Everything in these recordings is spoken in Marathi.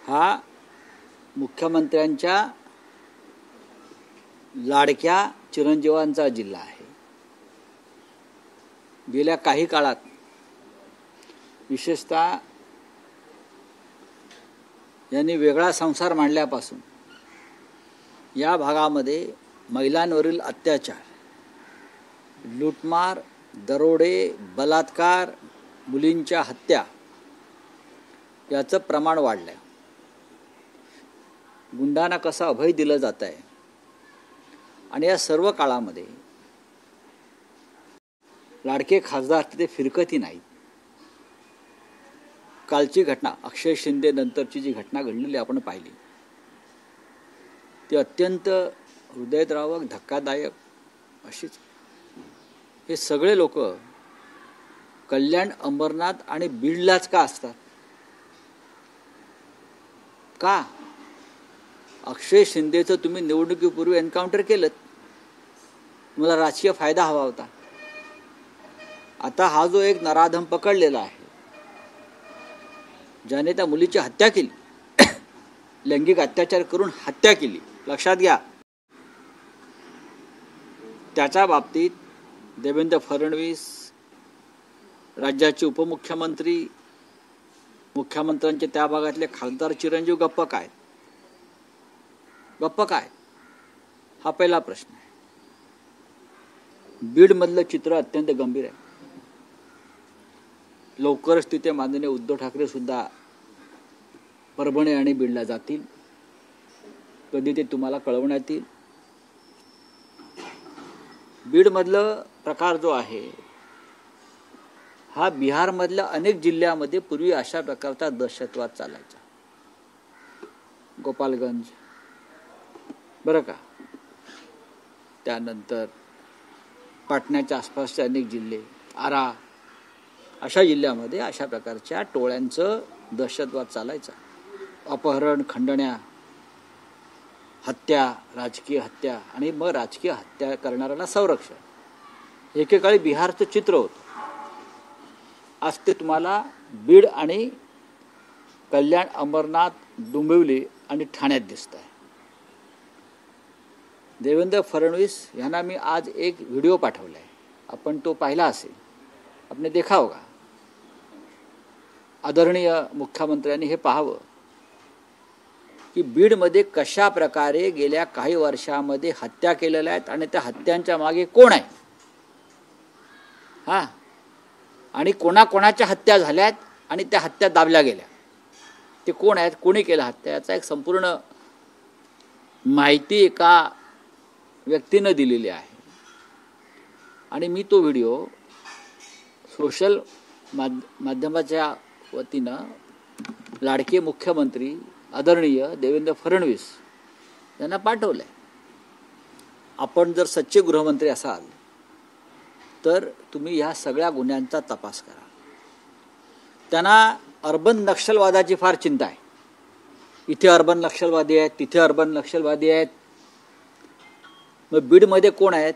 हा मुख्यमंत्र्यांच्या लाडक्या चिरंजीवांचा जिल्हा आहे। गेल्या काही काळात विशेषतः यांनी वेगळा संसार मांडल्यापासून या भागामध्ये महिलांवरील अत्याचार, लूटमार, दरोडे, बलात्कार, मुलींच्या हत्या याचं प्रमाण वाढलं। गुंडांना कसं अभय दिलं जात आहे आणि या सर्व काळामध्ये लाडके खासदार तिथे फिरकतही नाहीत। कालची घटना, अक्षय शिंदे नंतरची जी घटना घडलेली आपण पाहिली, ती अत्यंत हृदयद्रावक, धक्कादायक अशीच। हे सगळे लोक कल्याण, अंबरनाथ आणि बीडलाच का असतात? का? अक्षय शिंदेचं तुम्ही निवडणुकीपूर्वी एन्काउंटर केलं, तुम्हाला राजकीय फायदा हवा होता। आता हा जो एक नराधम पकडलेला आहे, ज्याने त्या मुलीची हत्या केली, लैंगिक अत्याचार करून हत्या केली, लक्षात घ्या, त्याच्या बाबतीत देवेंद्र फडणवीस, राज्याचे उपमुख्यमंत्री, मुख्यमंत्र्यांचे त्या भागातले खासदार चिरंजीव गप्प काय? गप्प काय? हा पहिला प्रश्न आहे। बीडमधलं चित्र अत्यंत गंभीर आहे। लवकरच तिथे माननीय उद्धव ठाकरे सुद्धा परभणी आणि बीडला जातील, कधी ते तुम्हाला कळवण्यात येईल। बीडमधलं प्रकार जो आहे हा बिहारमधल्या अनेक जिल्ह्यामध्ये पूर्वी अशा प्रकारचा दहशतवाद चालायचा। गोपालगंज, बरं का, त्यानंतर पाटण्याच्या आसपासचे अनेक जिल्हे, आरा, अशा जिल्ह्यामध्ये अशा प्रकारच्या टोळ्यांचं दहशतवाद चालायचा। अपहरण, खंडण्या, हत्या, राजकीय हत्या आणि मग राजकीय हत्या करणाऱ्याला संरक्षण, एकेकाळी बिहारचं चित्र होतं। आज ते तुम्हाला बीड आणि कल्याण, अंबरनाथ, डोंबिवली आणि ठाण्यात दिसत आहे। देवेंद्र फडणवीस यांना मी आज एक व्हिडिओ पाठवला आहे, आपण तो पाहिला असेल, आपने देखा होगा। आदरणीय मुख्यमंत्र्यांनी हे पाहावं की बीडमध्ये कशा प्रकारे गेल्या काही वर्षामध्ये हत्या केलेल्या आहेत आणि त्या हत्यांच्या मागे कोण आहे, हा, आणि कोणाकोणाच्या हत्या झाल्यात आणि त्या हत्या दाबल्या गेल्या, ते कोण आहेत, कोणी केलं हत्या, याचा एक संपूर्ण माहिती एका व्यक्तीनं दिलेली आहे। आणि मी तो व्हिडिओ सोशल माध्यमाच्या वतीनं लाडके मुख्यमंत्री आदरणीय देवेंद्र फडणवीस यांना पाठवलं आहे। आपण जर सच्चे गृहमंत्री असाल तर तुम्ही ह्या सगळ्या गुन्ह्यांचा तपास करा। त्यांना अर्बन नक्षलवादाची फार चिंता आहे। इथे अर्बन नक्षलवादी आहेत, तिथे अर्बन नक्षलवादी आहेत। मग बीडमध्ये कोण आहेत?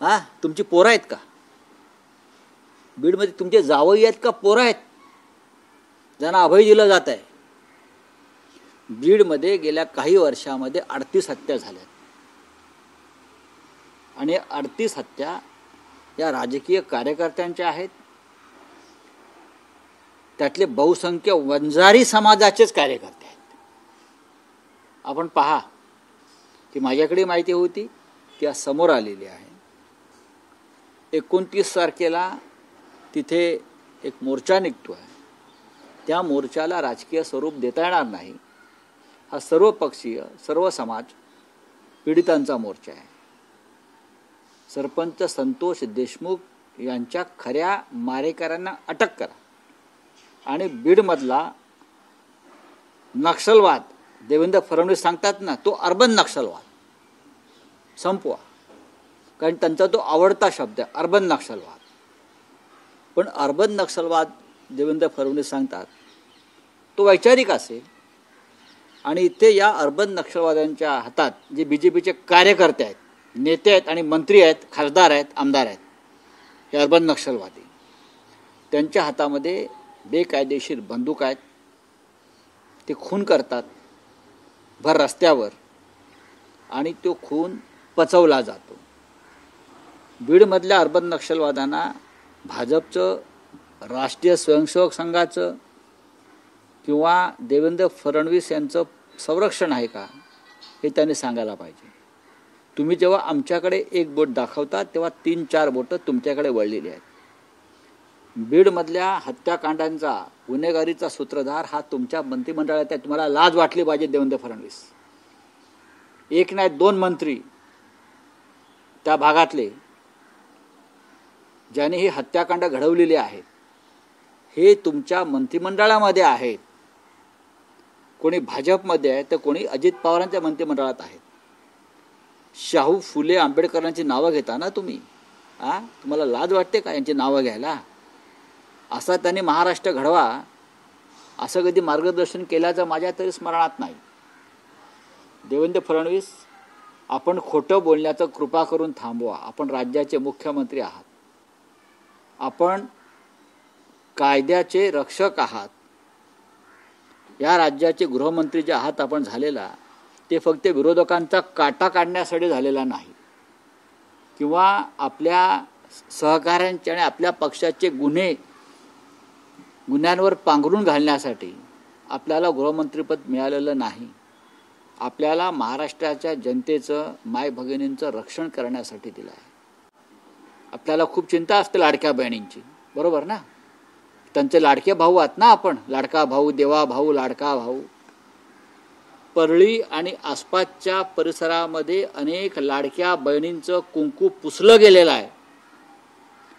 हा, तुमची पोरं आहेत का? बीडमध्ये तुमचे जावई आहेत का पोरं आहेत ज्यांना अभय दिलं जात आहे? बीडमध्ये गेल्या काही वर्षामध्ये 38 हत्या झाल्यात आणि 38 हत्या या राजकीय कार्यकर्त्यांच्या आहेत। त्यातले बहुसंख्य वंजारी समाजाचेच कार्यकर्ते आहेत। आपण पहा की माझ्याकडे माहिती होती ती आज समोर आलेली आहे। 29 तारखेला तिथे एक मोर्चा निघतो आहे, त्या मोर्चाला राजकीय स्वरूप देता येणार नाही। हा सर्व पक्षीय, सर्व समाज पीडितांचा मोर्चा आहे। सरपंच संतोष देशमुख यांच्या खऱ्या मारेकऱ्यांना अटक करा आणि बीडमधला नक्षलवाद, देवेंद्र फडणवीस सांगतात ना, तो अर्बन नक्षलवाद संपवा, कारण त्यांचा तो आवडता शब्द आहे, अर्बन नक्षलवाद। पण अर्बन नक्षलवाद देवेंद्र फडणवीस सांगतात तो वैचारिक असेल आणि इथे या अर्बन नक्षलवाद्यांच्या हातात जे बीजेपीचे कार्यकर्ते आहेत, नेते आहेत आणि मंत्री आहेत, खासदार आहेत, आमदार आहेत, हे अर्बन नक्षलवादी, त्यांच्या हातामध्ये बेकायदेशीर बंदूक आहेत, ते खून करतात भर रस्त्यावर आणि तो खून पचवला जातो. बीडमधल्या अर्बन नक्षलवाद्यांना भाजपचं, राष्ट्रीय स्वयंसेवक संघाचं किंवा देवेंद्र फडणवीस यांचं संरक्षण आहे का हे त्यांनी सांगायला पाहिजे. तुम्ही जेव्हा आमच्याकडे एक बोट दाखवता तेव्हा 3-4 बोटं तुमच्याकडे वळलेली आहेत. बीडमधल्या हत्याकांडांचा, गुन्हेगारीचा सूत्रधार हा तुमच्या मंत्रिमंडळात आहे. तुम्हाला लाज वाटली पाहिजे देवेंद्र फडणवीस. एक नाही 2 मंत्री त्या भागातले ज्यांनी ही हत्याकांड घडवलेली आहेत हे तुमच्या मंत्रिमंडळामध्ये आहेत. कोणी भाजपमध्ये आहे तर कोणी अजित पवारांच्या मंत्रिमंडळात आहेत. शाहू फुले आंबेडकरांची नावं घेता ना तुम्ही. तुम्हाला लाज वाटते का यांची नावं घ्यायला? असा त्यांनी महाराष्ट्र घडवा असं कधी मार्गदर्शन केल्याचं माझ्या तरी स्मरणात नाही. देवेंद्र फडणवीस, आपण खोटं बोलण्याचं कृपा करून थांबवा. आपण राज्याचे मुख्यमंत्री आहात, आपण कायद्याचे रक्षक आहात. या राज्याचे गृहमंत्री जे आहात आपण झालेला ते फक्त विरोधकांचा काटा काढण्यासाठी झालेला नाही किंवा आपल्या सहकाऱ्यांचे आणि आपल्या पक्षाचे गुन्ह्यांवर पांघरून घालण्यासाठी आपल्याला गृहमंत्रीपद मिळालेलं नाही. आपल्याला महाराष्ट्राच्या जनतेचं, माय भगिनींचं रक्षण करण्यासाठी दिलं आहे. आपल्याला खूप चिंता असते लाडक्या बहिणींची, बरोबर ना? त्यांचे लाडके भाऊ आहात ना आपण. लाडका भाऊ, देवा भाऊ, लाडका भाऊ. परळी आणि आसपासच्या परिसरामध्ये अनेक लाडक्या बहिणींचं कुंकू पुसलं गेलेलं आहे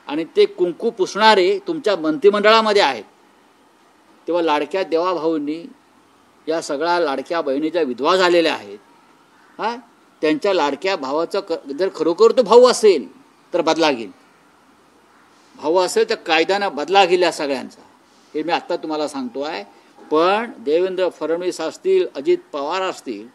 आणि ते कुंकू पुसणारे तुमच्या मंत्रिमंडळामध्ये आहेत. तेव्हा लाडक्या देवा भाऊंनी या सगळ्या लाडक्या बहिणीच्या विधवा झालेल्या आहेत. त्यांच्या लाडक्या भावाचं जर खरोखर तो भाऊ असेल तर बदला घेईल. भाऊ असेल तर कायद्यानं बदला घेईल या सगळ्यांचा. हे मी आत्ता तुम्हाला सांगतो आहे. पण देवेंद्र फडणवीस असतील, अजित पवार असतील,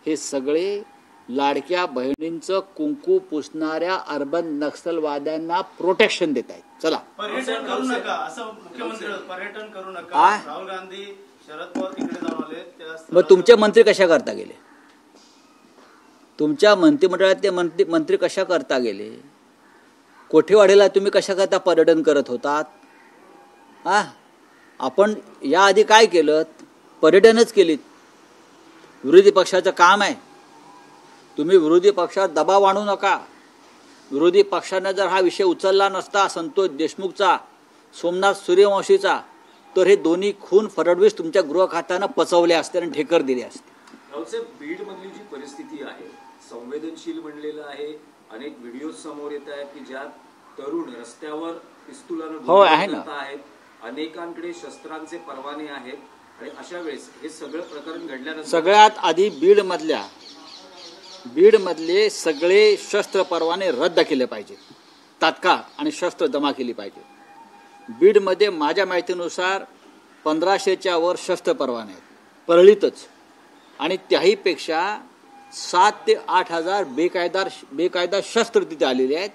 हे सगळे लाडक्या बहिणींचं कुंकू पुसणाऱ्या अर्बन नक्षलवाद्यांना प्रोटेक्शन देत आहेत. चला, पर्यटन करू नका असं मुख्यमंत्री, पर्यटन करू नका. राहुल गांधी, शरद पवार तिकडे जाऊन आले. मग तुमचे मंत्री कशा करता गेले? तुमच्या मंत्रिमंडळातले मंत्री कशा करता गेले? कोठेवाडीला तुम्ही कशा करता पर्यटन करत होतात? आपण याआधी काय केलं? पर्यटनच केलीत. विरोधी पक्षाचं काम आहे. तुम्ही विरोधी पक्षात दबाव आणू नका. विरोधी पक्षाने जर हा विषय उचलला नसता, संतोष देशमुखचा, सोमनाथ सूर्यवंशीचा, तर हे दोन्ही खून फडणवीस तुमच्या गृह खात्यानं पचवले असते आणि ढेकर दिले असते. राऊतसाहेब, बीड मधली जी परिस्थिती आहे संवेदनशील बनलेलं आहे. अनेक व्हिडिओ समोर येत आहेत की ज्यात तरुण रस्त्यावर पिस्तुलानं आहेत. अनेकांकडे शस्त्रांचे परवाने आहेत आणि अशा वेळेस हे सगळं प्रकरण घडल्यानंतर सगळ्यात आधी बीडमधले सगळे शस्त्र परवाने रद्द केले पाहिजे तात्काळ आणि शस्त्र जमा केली पाहिजे. बीडमध्ये माझ्या माहितीनुसार 1500च्या वर शस्त्र परवाने आहेत परळीतच, आणि त्याहीपेक्षा 7 ते 8 हजार बेकायदा शस्त्र तिथे आलेली आहेत.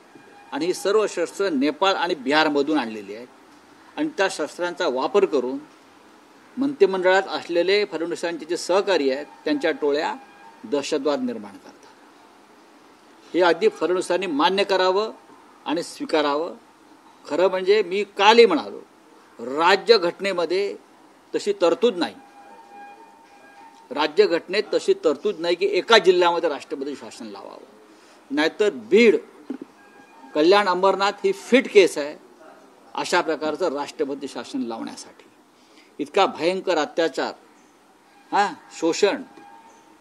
आणि ही सर्व शस्त्र नेपाळ आणि बिहारमधून आणलेली आहेत. आणि त्या शस्त्रांचा वापर करून मंत्रिमंडळात असलेले फडणवीसांचे जे सहकारी आहेत त्यांच्या टोळ्या दहशतवाद निर्माण करतात. हे अगदी फडणवीसांनी मान्य करावं आणि स्वीकारावं. खरं म्हणजे मी कालही म्हणालो, राज्यघटनेमध्ये तशी तरतूद नाही. राज्यघटनेत तशी तरतूद नाही की एका जिल्ह्यामध्ये राष्ट्रपती शासन लावावं. नाहीतर बीड, कल्याण, अंबरनाथ ही फिट केस आहे अशा प्रकारचं राष्ट्रपती शासन लावण्यासाठी. इतका भयंकर अत्याचार, शोषण,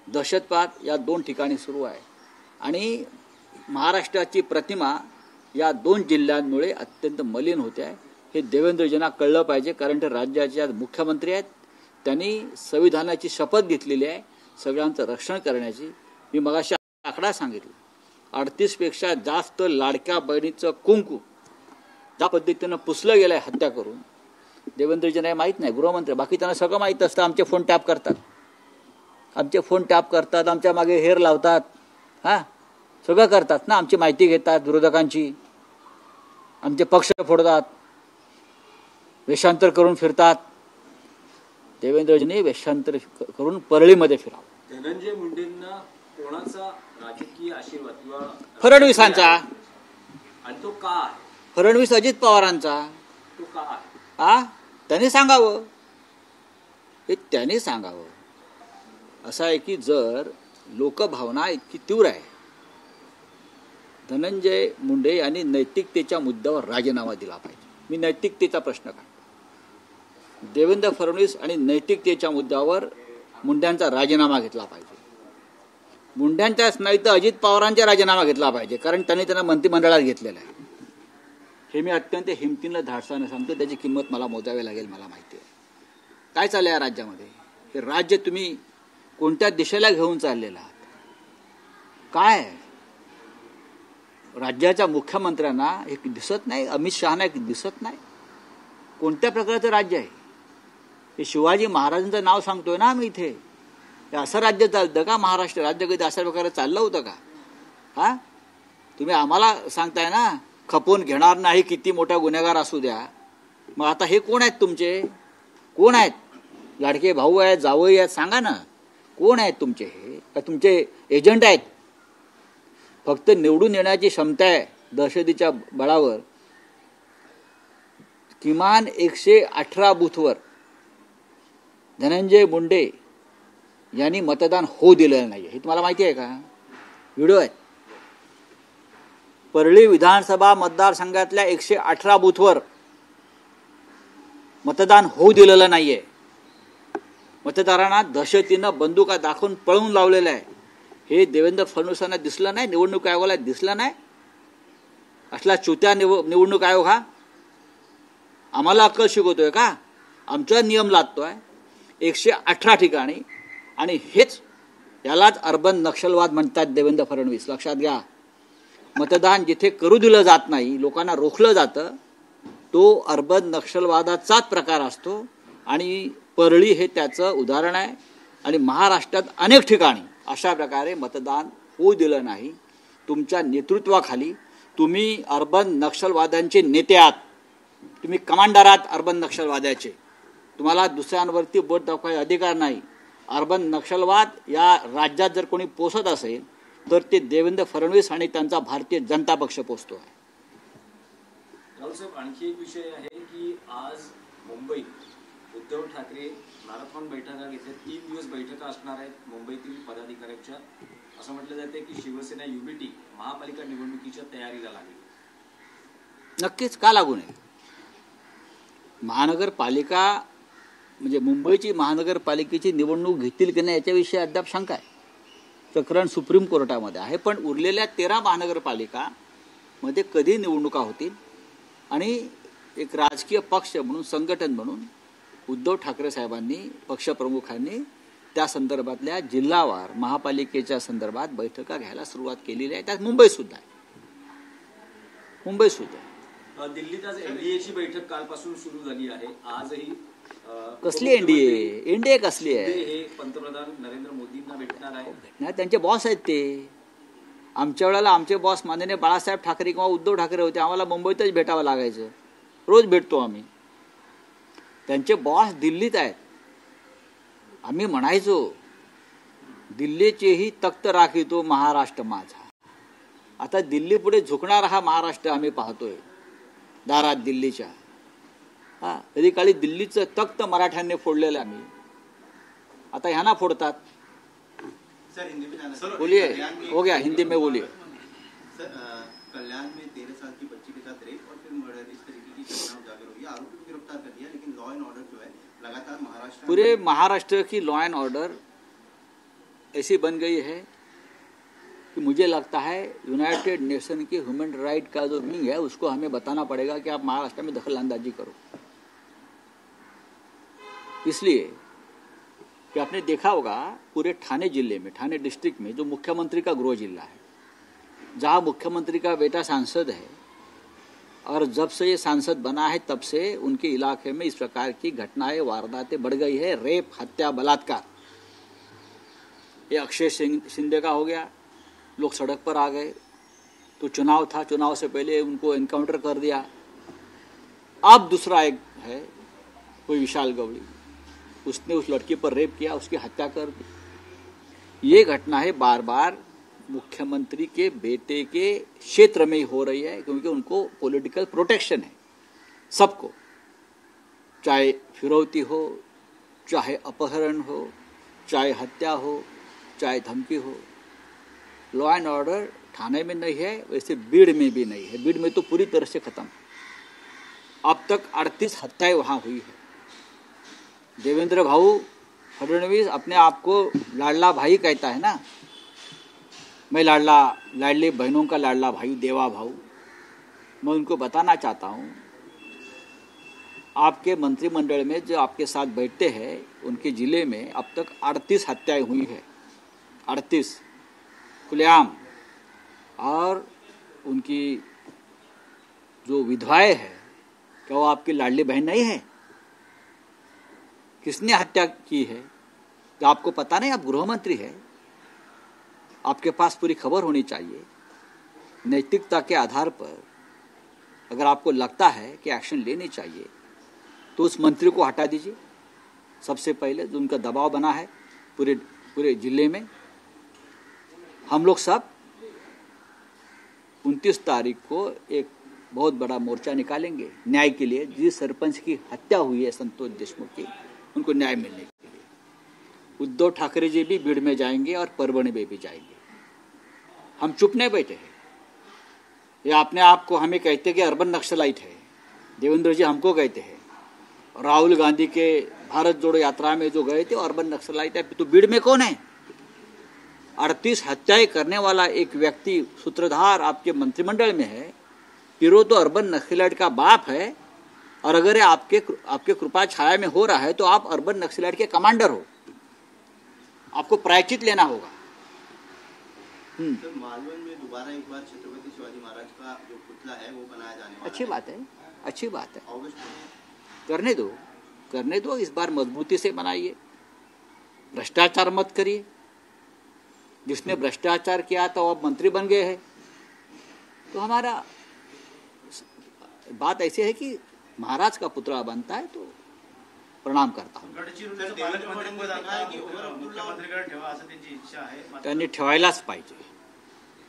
दहशतवाद या 2 ठिकाणी सुरू आहे. आणि महाराष्ट्राची प्रतिमा या 2 जिल्ह्यांमुळे अत्यंत मलिन होते आहे. हे देवेंद्रजींना कळलं पाहिजे, कारण ते राज्याचे आज मुख्यमंत्री आहेत. त्यांनी संविधानाची शपथ घेतलेली आहे सगळ्यांचं रक्षण करण्याची. मी मगाशी आकडा सांगितला, 38पेक्षा जास्त लाडक्या बहिणीचं कुंकू ज्या पद्धतीनं पुसलं गेलं आहे हत्या करून. देवेंद्रजींना माहीत नाही, गृहमंत्री, बाकी त्यांना सगळं माहीत असतं. आमचे फोन टॅप करतात, आमच्या मागे हेर लावतात, सगळं करतात ना. आमची माहिती घेतात विरोधकांची, आमचे पक्ष फोडतात, वेषांतर करून फिरतात. देवेंद्रजींनी वेषांतर करून परळीमध्ये फिरावं. धनंजय मुंडेंना कोणाचा राजकीय आशीर्वाद किंवा फडणवीसांचा. आणि तो का आहे? फडणवीस अजित पवारांचा. तो का आहे? त्यांनी सांगावं, हे त्यांनी सांगावं. असं आहे की जर लोकभावना इतकी तीव्र आहे, धनंजय मुंडे यांनी नैतिकतेच्या मुद्द्यावर राजीनामा दिला पाहिजे. मी नैतिकतेचा प्रश्न काढतो. देवेंद्र फडणवीस आणि नैतिकतेच्या मुद्द्यावर मुंड्यांचा राजीनामा घेतला पाहिजे. मुंड्यांच्याच नाही तर अजित पवारांचा राजीनामा घेतला पाहिजे, कारण त्यांना मंत्रिमंडळात घेतलेलं आहे. हे मी अत्यंत हिमतीनं धाडसानं सांगतो. त्याची किंमत मला मोजावी लागेल. मला माहिती आहे काय चाललं या राज्यामध्ये. हे राज्य तुम्ही कोणत्या दिशेला घेऊन चाललेला आहात. काय राज्याच्या मुख्यमंत्र्यांना हे दिसत नाही, अमित शहाना एक दिसत नाही कोणत्या प्रकारचं राज्य आहे हे. शिवाजी महाराजांचं नाव सांगतोय ना आम्ही इथे. हे असं राज्य चालतं का? महाराष्ट्र राज्य कधी अशा प्रकारे चाललं होतं का? तुम्ही आम्हाला सांगताय ना खपवून घेणार नाही, किती मोठा गुन्हेगार असू द्या. मग आता हे कोण आहेत तुमचे? कोण आहेत? लाडके भाऊ आहेत, जावई आहेत, सांगा ना कोण आहेत तुमचे? हे का तुमचे एजंट आहेत? फक्त निवडून येण्याची क्षमता आहे दहशतीच्या बळावर. किमान 118 बूथवर धनंजय मुंडे यांनी मतदान होऊ दिलेलं नाही. हे तुम्हाला माहिती आहे का? व्हिडिओ आहे. परळी विधानसभा मतदारसंघातल्या 118 बूथवर मतदान होऊ दिलेलं नाहीये. मतदारांना दहशतीनं बंदुका दाखवून पळवून लावलेलं आहे. हे देवेंद्र फडणवीसांना दिसलं नाही, निवडणूक आयोगाला दिसलं नाही. असला चुत्या निवडणूक आयोग हा आम्हाला अक्कल शिकवतोय का? आमचा नियम लादतोय 118 ठिकाणी. आणि हेच यालाच अर्बन नक्षलवाद म्हणतात देवेंद्र फडणवीस. लक्षात घ्या. मतदान जिथे करू दिलं जात नाही, लोकांना रोखलं जातं, तो अर्बन नक्षलवादाचाच प्रकार असतो. आणि परळी हे त्याचं उदाहरण आहे. आणि महाराष्ट्रात अनेक ठिकाणी अशा प्रकारे मतदान होऊ दिलं नाही. तुमच्या नेतृत्वाखाली तुम्ही अर्बन नक्षलवाद्यांचे नेते आहात. तुम्ही कमांडर आहात अर्बन नक्षलवाद्याचे. तुम्हाला दुसऱ्यांवरती बोट दाखवायचा अधिकार नाही. अर्बन नक्षलवाद या राज्यात जर कोणी पोसत असेल तर ते देवेंद्र फडणवीस आणि त्यांचा भारतीय जनता पक्ष पोसतो आहे. राहुल साहेब, आणखी एक विषय आहे की आज मुंबईत उद्धव ठाकरे मॅरेथॉन बैठका घेतल्या. 3 दिवस बैठका असणार आहेत मुंबईतील पदाधिकाऱ्यांच्या. असं म्हटलं जाते की शिवसेना युबीटी महापालिका निवडणुकीच्या तयारीला लागली. नक्कीच का लागू नये. महानगरपालिका म्हणजे मुंबईची महानगरपालिकेची निवडणूक घेतील की नाही याच्याविषयी अद्याप शंका आहे. प्रकरण सुप्रीम कोर्टामध्ये आहे. पण उरलेल्या 13 महानगरपालिकामध्ये कधी निवडणुका होतील आणि एक राजकीय पक्ष म्हणून, संघटन म्हणून उद्धव ठाकरे साहेबांनी, पक्षप्रमुखांनी त्या संदर्भातल्या जिल्हावार महापालिकेच्या संदर्भात बैठका घ्यायला सुरुवात केलेली आहे. त्यात मुंबईसुद्धा आहे. दिल्लीत आज एनडीएची बैठक कालपासून सुरू झाली आहे. आजही कसली एनडीए? एनडीए कसली आहे? हे पंतप्रधान नरेंद्र मोदींना भेटणार आहे. नाही, त्यांचे बॉस आहेत ते. आमच्या वेळेला आमचे बॉस माननीय बाळासाहेब ठाकरे किंवा उद्धव ठाकरे होते. आम्हाला मुंबईतच भेटावं लागायचं. रोज भेटतो आम्ही. त्यांचे बॉस दिल्लीत आहेत. आम्ही म्हणायचो दिल्लीचेही तख्त राखितो महाराष्ट्र माझा. आता दिल्ली पुढे झुकणारा हा महाराष्ट्र आम्ही पाहतोय दारात दिल्लीच्या. कधी काळी दिल्लीचं तख्त मराठ्यांनी फोडलेलं आम्ही. आता ह्यांना फोडतात. सर हिंदी में जाना सर. बोलिए. हो गया, हिंदी में बोलिए. सर कल्याण में 13 साल की बच्ची के साथ रेप और फिर मर्डर इस तरीके की घटना उजागर हुई. आरोपी को गिरफ्तार कर दिया, लेकिन लॉ एंड ऑर्डर जो है लगातार महाराष्ट्र, पूरे महाराष्ट्र की लॉ एंड ऑर्डर ऐसी बन गई है कि मुझे लगता है यूनाइटेड नेशन के ह्यूमन राइट का जो विंग है उसको हमें बताना पड़ेगा कि आप महाराष्ट्र में दखल अंदाजी करो. इसलिए कि आपने देखा होगा पूरे ठाणे जिले में, ठाणे डिस्ट्रिक्ट में जो मुख्यमंत्री का गृह जिला है, जहाँ मुख्यमंत्री का बेटा सांसद है, और जब से ये सांसद बना है तब से उनके इलाके में इस प्रकार की घटनाएं, वारदातें बढ़ गई है. रेप, हत्या, बलात्कार. ये अक्षय शिंदे का हो गया, लोग सड़क पर आ गए. तो चुनाव था, चुनाव से पहले उनको एनकाउंटर कर दिया. अब दूसरा एक है कोई विशाल गवड़ी. उसने उस लड़की पर रेप किया, उसकी हत्या कर दी। ये घटना है बार बार मुख्यमंत्री के बेटे के क्षेत्र में ही हो रही है, क्योंकि उनको पॉलिटिकल प्रोटेक्शन है सबको, चाहे फिरौती हो, चाहे अपहरण हो, चाहे हत्या हो, चाहे धमकी हो। लॉ एंड ऑर्डर थाने में नहीं है, वैसे बीड़ में भी नहीं है। बीड़ में तो पूरी तरह से खत्म। अब तक 38 हत्याएं वहां हुई है। देवेंद्र भाऊ फडणवीस अपने आप को लाडला भाई कहता है ना, मैं लाडली बहनों का लाडला भाई, देवा भाऊ। मैं उनको बताना चाहता हूँ, आपके मंत्रिमंडल में जो आपके साथ बैठते हैं उनके जिले में अब तक 38 हत्याएं हुई है, 38 खुलेआम। और उनकी जो विधवाएं है, क्या वो आपकी लाडली बहन नहीं है? किसने हत्या की है तो आपको पता नहीं? आप गृह मंत्री है, आपके पास पूरी खबर होनी चाहिए। नैतिकता के आधार पर अगर आपको लगता है कि एक्शन लेनी चाहिए तो उस मंत्री को हटा दीजिए सबसे पहले, जो उनका दबाव बना है पूरे जिले में। हम लोग सब 29 तारीख को एक बहुत बड़ा मोर्चा निकालेंगे न्याय के लिए। जिस सरपंच की हत्या हुई है संतोष देशमुख की, उनको न्याय मिलने के लिए। उद्धव ठाकरे जी भी भीड़ में जाएंगे और परभणी में भी जाएंगे। हम चुप नहीं बैठे हैं। ये अपने आप को हमें कहते कि अर्बन नक्सलाइट है, देवेंद्र जी हमको कहते हैं। राहुल गांधी के भारत जोड़ो यात्रा में जो गए थे अर्बन नक्सलाइट है, तो भीड़ में कौन है? 38 हत्याएं करने वाला एक व्यक्ति सूत्रधार आपके मंत्रिमंडल में है, फिर वो तो अर्बन नक्सलाइट का बाप है। और अगर आपके कृपा छाया में हो रहा है तो आप अर्बन नक्सलाइट के कमांडर हो, आपको प्रायश्चित लेना होगा। सर, मालवन में दोबारा एक बार छत्रपति शिवाजी महाराज का जो पुतला है वो बनाया जाने वाला अच्छी बात है, अच्छी बात है। अगस्त में करने दो। इस बार मजबूती से बनाइए, भ्रष्टाचार मत करिए। जिसने भ्रष्टाचार किया था वो अब मंत्री बन गए हैं। तो हमारा बात ऐसी है कि महाराज का पुतला बनता है तो प्रणाम करता हूँ। त्यांनी ठेवायलाच पाहिजे,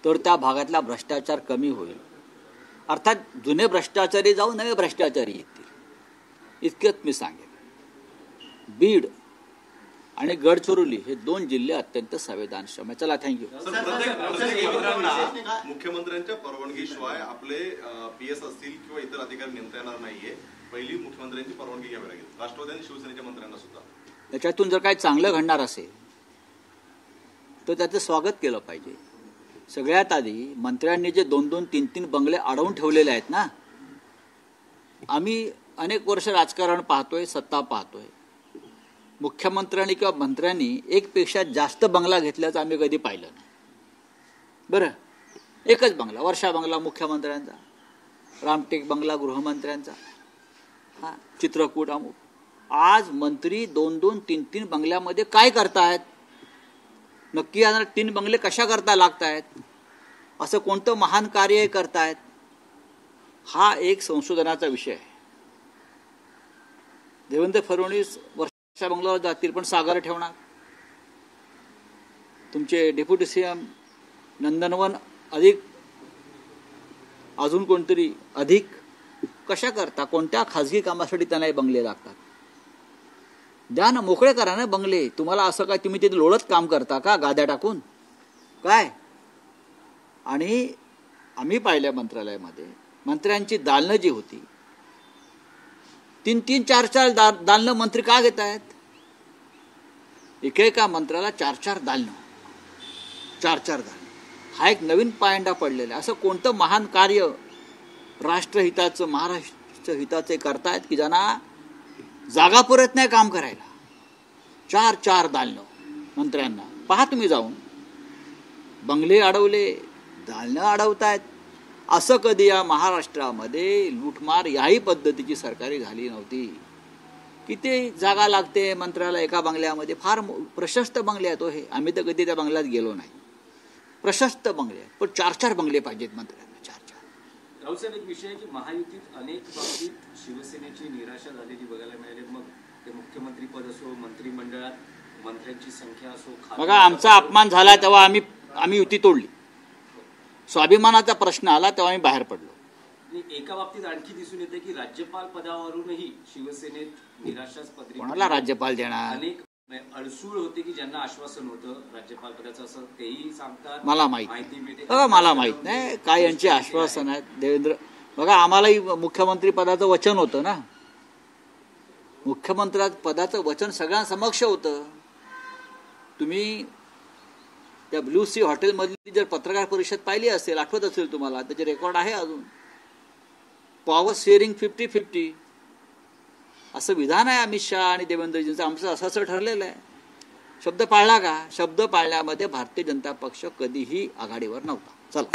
तर त्या भागातला भ्रष्टाचार कमी होईल। अर्थात जुने भ्रष्टाचारी जाऊ, नवे भ्रष्टाचारी येतील, इतकंच मी सांगेन। बीड आणि गडचिरोली हे 2 जिल्हे अत्यंत संवेदनशील। चला, थँक्यू। मुख्यमंत्र्यांच्या परवानगीशिवाय आपले पीएस असतील किंवा इतर अधिकारी नेमता येणार नाहीये। पहिली मुख्यमंत्र्यांची परवानगी घ्यावी लागेल, राष्ट्रवादी आणि शिवसेनेच्या मंत्र्यांना सुद्धा। त्याच्यातून जर काही चांगलं घडणार असेल तर त्याचं स्वागत केलं पाहिजे। सगळ्यात आधी मंत्र्यांनी जे 2-2, 3-3 बंगले अडवून ठेवलेले आहेत ना, आम्ही अनेक वर्ष राजकारण पाहतोय, सत्ता पाहतोय। मुख्यमंत्र्यांनी किंवा मंत्र्यांनी एकपेक्षा जास्त बंगला घेतल्याचं आम्ही कधी पाहिलं नाही। बरं, एकच बंगला, वर्षा बंगला मुख्यमंत्र्यांचा, रामटेक बंगला गृहमंत्र्यांचा, चित्रकूट अमुक। आज मंत्री 2-2, 3-3 बंगल्यामध्ये काय करतायत? नक्की 3 बंगले कशा करता लागतायत? असं कोणतं महान कार्य करतायत? हा एक संशोधनाचा विषय आहे। देवेंद्र फडणवीस वर्षा बंगल्यावर जातील पण सागर ठेवणार। तुमचे डेप्युटी सीएम नंदनवन अधिक, अजून कोणतरी अधिक कशा करता? कोणत्या खाजगी कामासाठी त्यांना बंगले लागतात? द्या ना, मोकळे करा ना बंगले। तुम्हाला असं काय, तुम्ही तिथे लोळत काम करता का गाद्या टाकून काय? आणि आम्ही पाहिल्या मंत्रालयामध्ये मंत्र्यांची दालनं जी होती, 3-3, 4-4 दालनं मंत्री का घेत आहेत? एकेका मंत्र्याला 4-4 दालनं, 4-4 दालनं। हा एक नवीन पायंडा पडलेला आहे। असं कोणतं महान कार्य राष्ट्रहिताचं, महाराष्ट्र हिताचे करतायत की ज्यांना जागा पुरत नाही काम करायला? 4-4 दालनं मंत्र्यांना। पहा तुम्ही जाऊन, बंगले अडवले, दालनं अडवतायत। असं कधी या महाराष्ट्रामध्ये लूटमार याही पद्धतीची सरकारी झाली नव्हती। किती जागा लागते मंत्र्याला एका बंगल्यामध्ये? फार प्रशस्त बंगले आहेत हे। आम्ही तर कधी त्या बंगल्यात गेलो नाही। प्रशस्त बंगले आहेत, पण 4-4 बंगले पाहिजेत मंत्र्यांना, 4-4। राऊत साहेब, एक विषय आहे की महायुतीत अनेक बाबतीत शिवसेनेची निराशा झालेली बघायला मिळाली। मग ते मुख्यमंत्री पद असो, मंत्रिमंडळात मंत्र्यांची संख्या असो, बघा आमचा अपमान झाला तेव्हा आम्ही युती तोडली. स्वाभिमानाचा प्रश्न आला तेव्हा आम्ही बाहेर पडलो. एका बाबतीत आणखी दिसून येते की राज्यपाल पदावरूनही शिवसेनेत निराशाच पदरी. कोणाला राज्यपाल देणार? अनेक अडसूळ होते की ज्यांना आश्वासन होतं राज्यपाल पदाचं, असं तेही सांगतात. मला माहिती मिळते. मला माहित नाही काय यांचे आश्वासन आहेत. देवेंद्र बघा आम्हालाही मुख्यमंत्री पदाचं वचन होतं ना. मुख्यमंत्री पदाचं वचन सगळ्यांसमक्ष होतं. तुम्ही त्या ब्लू सी हॉटेलमधली जर पत्रकार परिषद पाहिली असेल, आठवत असेल तुम्हाला, त्याचे रेकॉर्ड आहे अजून. पॉवर शेअरिंग 50-50 असं विधान आहे अमित शहा आणि देवेंद्रजींचं. आमचं असं ठरलेलं आहे. शब्द पाळला का? शब्द पाळण्यामध्ये भारतीय जनता पक्ष कधीही आघाडीवर नव्हता. चला.